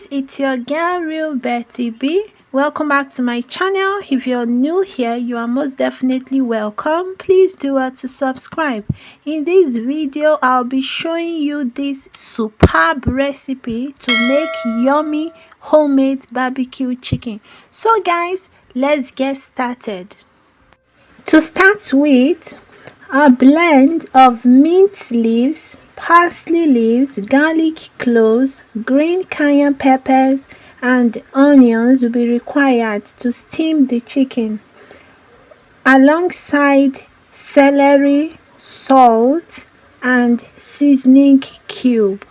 guys, it's your girl Real Betty B. Welcome back to my channel. If you're new here, you are most definitely welcome. Please do to subscribe. In this video, I'll be showing you this superb recipe to make yummy homemade barbecue chicken. So guys, let's get started. To start with, a blend of mint leaves, parsley leaves, garlic cloves, green cayenne peppers and onions will be required to steam the chicken, alongside celery, salt and seasoning cube.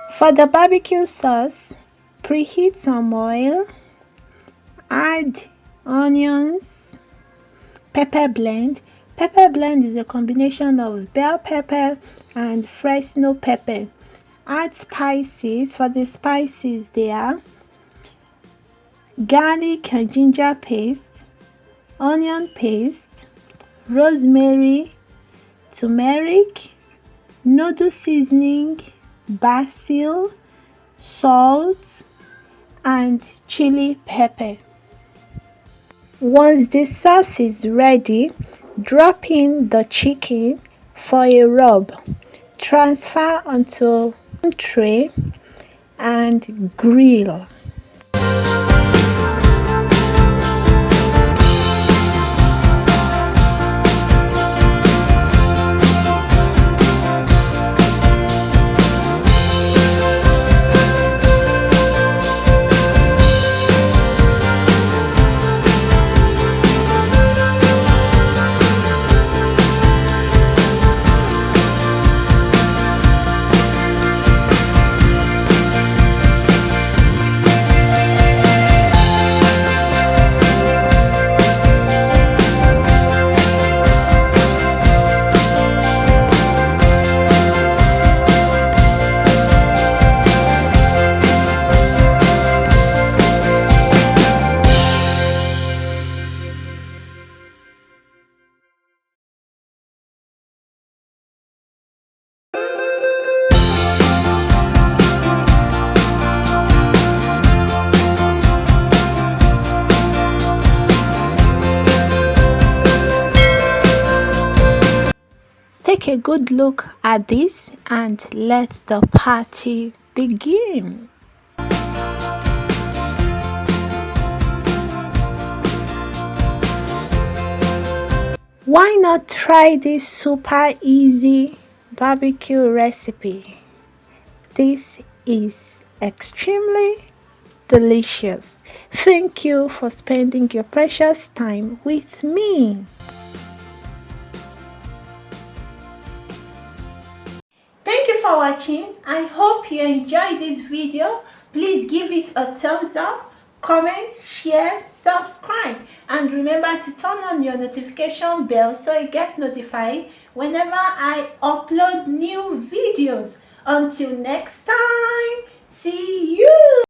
For the barbecue sauce, preheat some oil, add onions, pepper blend. Pepper blend is a combination of bell pepper and Fresno pepper. Add spices. For the spices, they are garlic and ginger paste, onion paste, rosemary, turmeric, noodle seasoning, basil, salt and chili pepper. Once the sauce is ready, drop in the chicken for a rub. Transfer onto a tray and grill. Take a good look at this and let the party begin. Why not try this super easy barbecue recipe? This is extremely delicious. Thank you for spending your precious time with me. Thank you for watching. I hope you enjoyed this video. Please give it a thumbs up, comment, share, subscribe, and remember to turn on your notification bell so you get notified whenever I upload new videos. Until next time, see you.